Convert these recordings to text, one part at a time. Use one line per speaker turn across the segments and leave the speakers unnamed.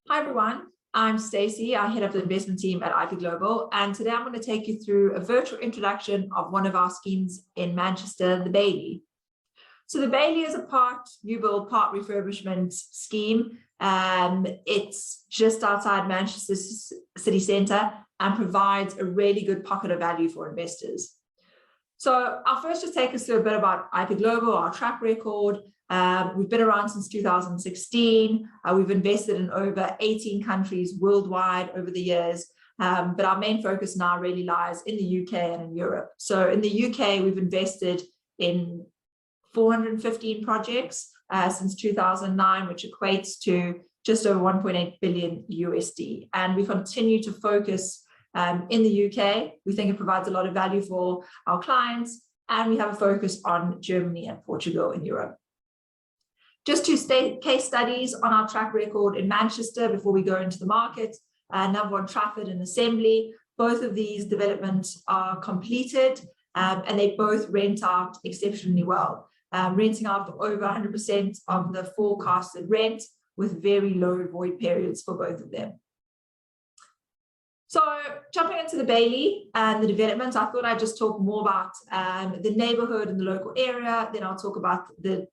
Hi everyone, I'm Stacey. I head up the investment team at IP Global, and today I'm going to take you through a virtual introduction of one of our schemes in Manchester, the Bailey. So the Bailey is a part new build, part refurbishment scheme. It's just outside Manchester city centre and provides a really good pocket of value for investors. So I'll first just take us through a bit about IP Global, our track record. We've been around since 2016. We've invested in over 18 countries worldwide over the years, but our main focus now really lies in the UK and in Europe. So in the UK, we've invested in 415 projects since 2009, which equates to just over 1.8 billion USD. And we continue to focus in the UK. We think it provides a lot of value for our clients, and we have a focus on Germany and Portugal in Europe. Just two case studies on our track record in Manchester before we go into the market. Number one, Trafford and Assembly. Both of these developments are completed and they both rent out exceptionally well. Renting out for over 100% of the forecasted rent with very low void periods for both of them. So jumping into the Bailey and the development, I thought I'd just talk more about the neighborhood and the local area, then I'll talk about the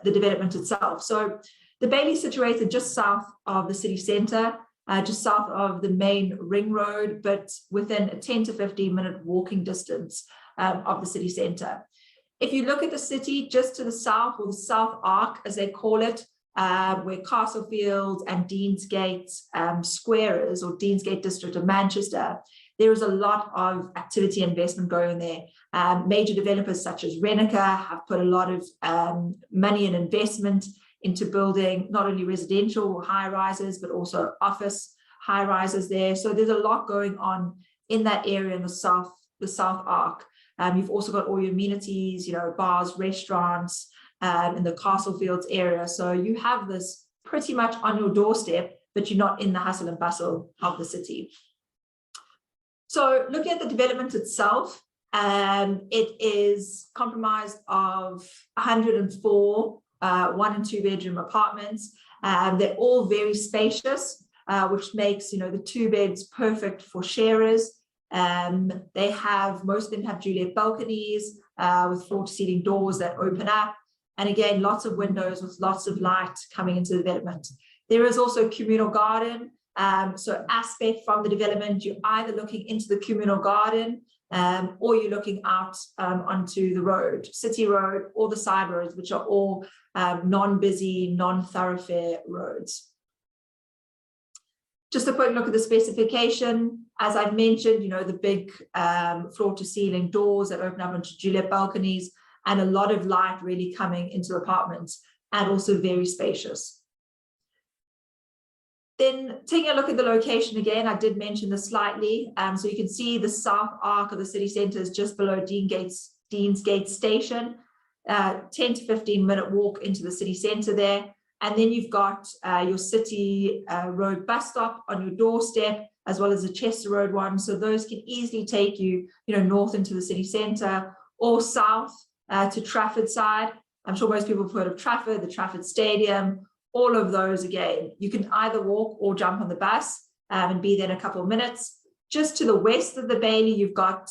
development itself. So the Bailey is situated just south of the city centre, just south of the main ring road, but within a 10 to 15 minute walking distance of the city centre. If you look at the city just to the south, or the South Arc as they call it, where Castlefield and Deansgate Square is, or Deansgate district of Manchester, there is a lot of activity investment going there. Major developers such as Renica have put a lot of money and investment into building not only residential or high rises, but also office high rises there. So there's a lot going on in that area in the South Arc. You've also got all your amenities, you know, bars, restaurants, in the Castlefields area. So you have this pretty much on your doorstep, but you're not in the hustle and bustle of the city. So looking at the development itself, it is comprised of 104 one and two bedroom apartments. They're all very spacious, which makes, you know, the two beds perfect for sharers. They have, most of them have Juliet balconies with floor to ceiling doors that open up. And again, lots of windows with lots of light coming into the development. There is also a communal garden. So aspect from the development, you're either looking into the communal garden or you're looking out onto the road, City Road, or the side roads, which are all non-busy, non-thoroughfare roads. Just a quick look at the specification. As I've mentioned, you know, the big floor to ceiling doors that open up onto Juliet balconies, and a lot of light really coming into apartments, and also very spacious. Then taking a look at the location again, I did mention this slightly. So you can see the South Arc of the city centre is just below Deansgate Station, 10 to 15 minute walk into the city centre there. And then you've got your City Road bus stop on your doorstep, as well as the Chester Road one. So those can easily take you, you know, north into the city centre or south to Trafford side. I'm sure most people have heard of Trafford, the Trafford Stadium, all of those. Again, you can either walk or jump on the bus and be there in a couple of minutes. Just to the west of the Bailey, you've got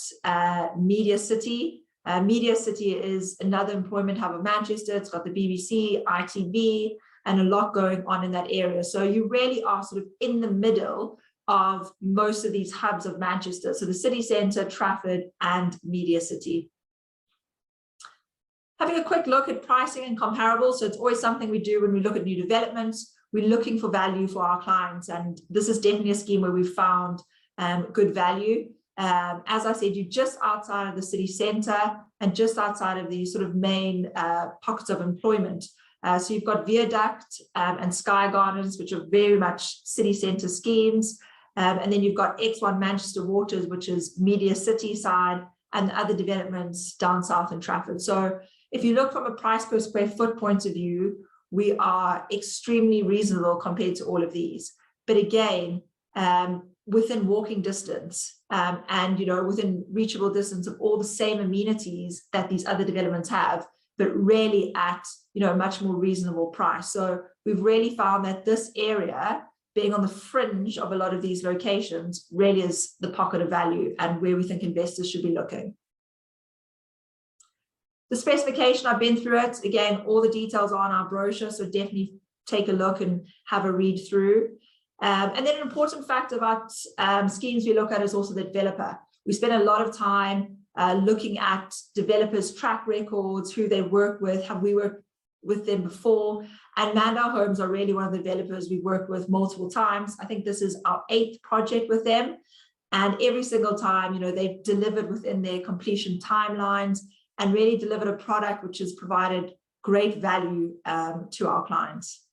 Media City. Media City is another employment hub of Manchester. It's got the BBC, ITV, and a lot going on in that area. So you really are sort of in the middle of most of these hubs of Manchester. So the city centre, Trafford, and Media City. Having a quick look at pricing and comparables. So it's always something we do when we look at new developments. We're looking for value for our clients. And this is definitely a scheme where we've found good value. As I said, you're just outside of the city centre and just outside of the sort of main pockets of employment. So you've got Viaduct and Sky Gardens, which are very much city centre schemes. And then you've got X1 Manchester Waters, which is Media City side, and other developments down south in Trafford. So if you look from a price per square foot point of view, we are extremely reasonable compared to all of these. But again, within walking distance and, you know, within reachable distance of all the same amenities that these other developments have, but really at, you know, a much more reasonable price. So we've really found that this area being on the fringe of a lot of these locations really is the pocket of value and where we think investors should be looking. The specification, I've been through it. Again, all the details are on our brochure, so definitely take a look and have a read through. And then an important fact about schemes we look at is also the developer. We spend a lot of time looking at developers' track records, who they work with, have we worked with them before, and Mandau Homes are really one of the developers we've worked with multiple times. I think this is our 8th project with them, and every single time, you know, they've delivered within their completion timelines and really delivered a product which has provided great value to our clients.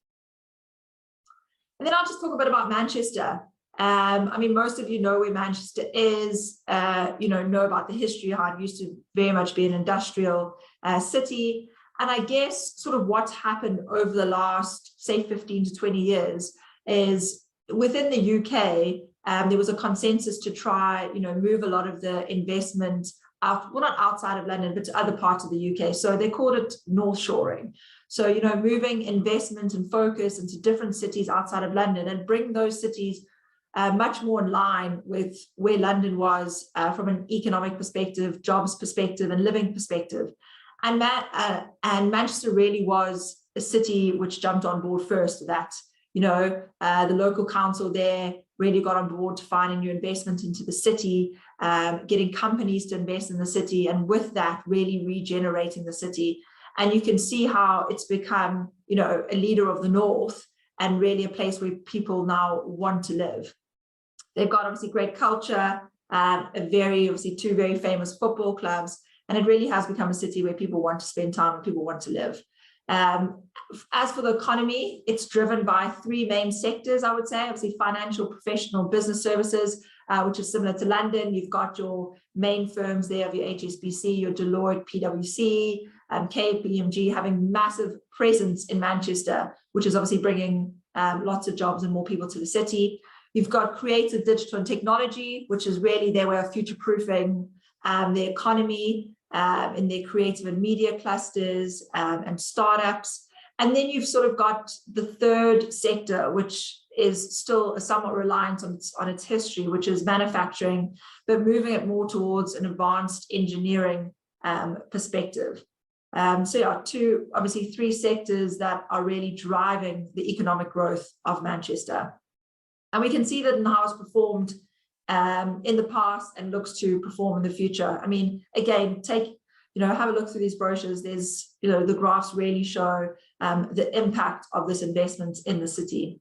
And then I'll just talk a bit about Manchester. I mean, most of you know where Manchester is, you know about the history, how it used to very much be an industrial city. And I guess sort of what's happened over the last, say, 15 to 20 years is within the UK, there was a consensus to try, you know, move a lot of the investment out, well, not outside of London, but to other parts of the UK. So they called it North Shoring. So, you know, moving investment and focus into different cities outside of London and bring those cities much more in line with where London was from an economic perspective, jobs perspective, and living perspective. And Manchester really was a city which jumped on board first to that. You know, the local council there really got on board to finding new investment into the city, getting companies to invest in the city, and with that, really regenerating the city. And you can see how it's become, you know, a leader of the North and really a place where people now want to live. They've got obviously great culture, obviously 2 very famous football clubs, and it really has become a city where people want to spend time and people want to live. As for the economy, it's driven by 3 main sectors, I would say. Obviously, financial, professional, business services, which is similar to London. You've got your main firms there of your HSBC, your Deloitte, PwC, KPMG having massive presence in Manchester, which is obviously bringing lots of jobs and more people to the city. You've got creative, digital, and technology, which is really their way of future-proofing the economy in their creative and media clusters and startups. And then you've sort of got the 3rd sector, which is still somewhat reliant on its history, which is manufacturing, but moving it more towards an advanced engineering perspective. So yeah, obviously 3 sectors that are really driving the economic growth of Manchester. And we can see that in how it's performed in the past and looks to perform in the future. I mean, again, have a look through these brochures. There's, the graphs really show the impact of this investment in the city.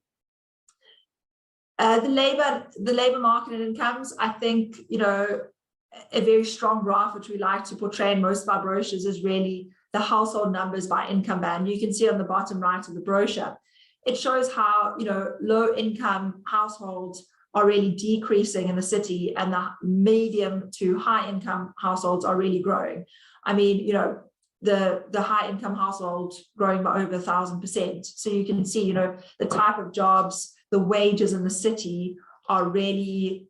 The labor market and incomes, I think, a very strong graph, which we like to portray in most of our brochures, is really the household numbers by income band. You can see on the bottom right of the brochure, it shows how, low income households are really decreasing in the city and the medium to high income households are really growing. I mean, the high income households growing by over 1,000%. So you can see, the type of jobs, the wages in the city are really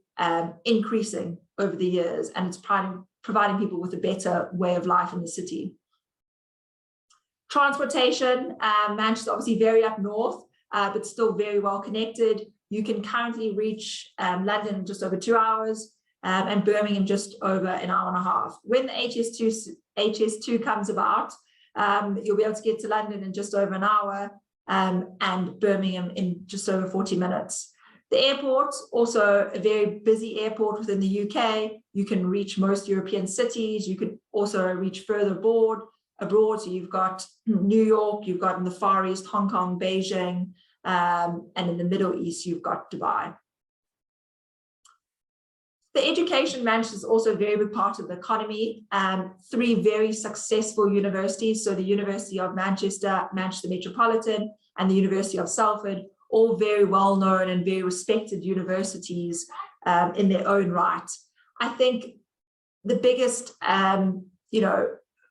increasing over the years, and it's providing people with a better way of life in the city. Transportation, Manchester obviously very up north, but still very well connected. You can currently reach London in just over 2 hours and Birmingham just over an hour and a half. When the HS2 comes about, you'll be able to get to London in just over an hour and Birmingham in just over 40 minutes. The airport, also a very busy airport within the UK. You can reach most European cities. You could also reach further abroad. So you've got New York, you've got in the Far East, Hong Kong, Beijing, and in the Middle East, you've got Dubai. The education Manchester is also a very big part of the economy. 3 very successful universities, so the University of Manchester, Manchester Metropolitan, and the University of Salford, all very well known and very respected universities in their own right. I think the biggest,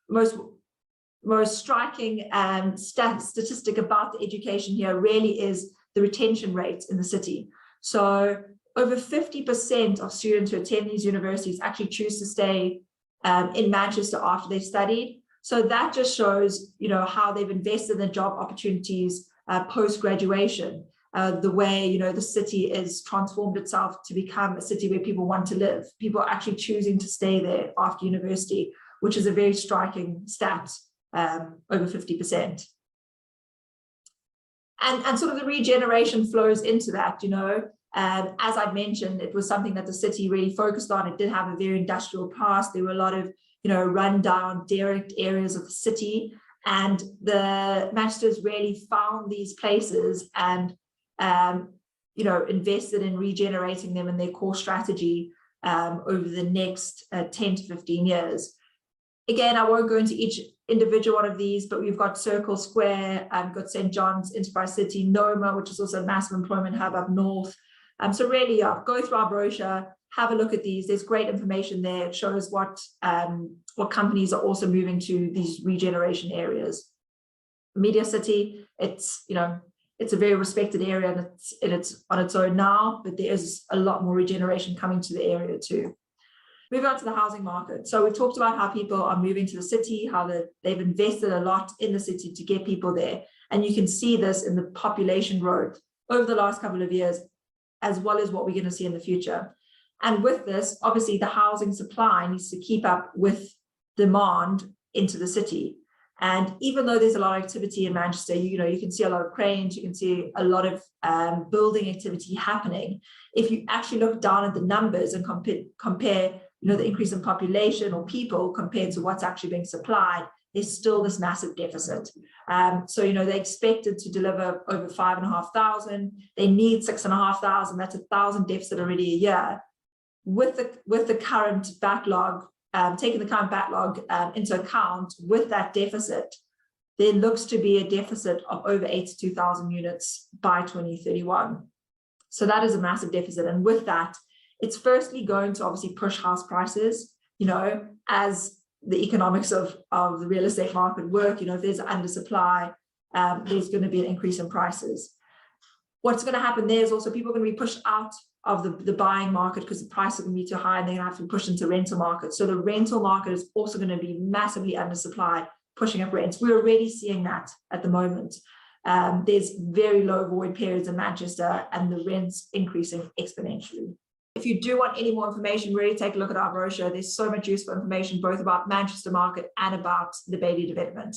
most striking statistic about the education here really is the retention rate in the city. So over 50% of students who attend these universities actually choose to stay in Manchester after they've studied. So that just shows, how they've invested in job opportunities post-graduation. the way, you know, the city is transformed itself to become a city where people want to live. People are actually choosing to stay there after university, which is a very striking stat, over 50%. And sort of the regeneration flows into that, you know. As I mentioned, it was something that the city really focused on. It did have a very industrial past. There were a lot of, you know, rundown, derelict areas of the city. And the Manchester's really found these places and, you know, invested in regenerating them in their core strategy over the next 10 to 15 years. Again, I won't go into each individual one of these, but we've got Circle Square, we've got St. John's, Enterprise City, Noma, which is also a massive employment hub up north. So really, go through our brochure, have a look at these. There's great information there. It shows what companies are also moving to these regeneration areas. Media City, it's, you know, it's a very respected area and it's on its own now, but there is a lot more regeneration coming to the area too. Moving on to the housing market. So we've talked about how people are moving to the city, how they've invested a lot in the city to get people there. And you can see this in the population growth over the last couple of years, as well as what we're going to see in the future. And with this, obviously, the housing supply needs to keep up with demand into the city. And even though there's a lot of activity in Manchester, you know, you can see a lot of cranes, you can see a lot of building activity happening. If you actually look down at the numbers and compare, you know, the increase in population or people compared to what's actually being supplied, there's still this massive deficit. So, you know, they expected to deliver over 5,500. They need 6,500. That's 1,000 deficit already a year. With the current backlog, taking the current backlog into account, with that deficit, there looks to be a deficit of over 82,000 units by 2031. So that is a massive deficit. And with that, it's firstly going to obviously push house prices, you know, as the economics of the real estate market work. You know, if there's undersupply, there's going to be an increase in prices. What's going to happen there is also people are going to be pushed out of the buying market because the price is going to be too high, and they're going to have to be pushed into rental market. So the rental market is also going to be massively undersupplied, pushing up rents. We're already seeing that at the moment. There's very low void periods in Manchester, and the rents increasing exponentially. If you do want any more information, really take a look at our brochure. There's so much useful information, both about Manchester market and about the Bailey development.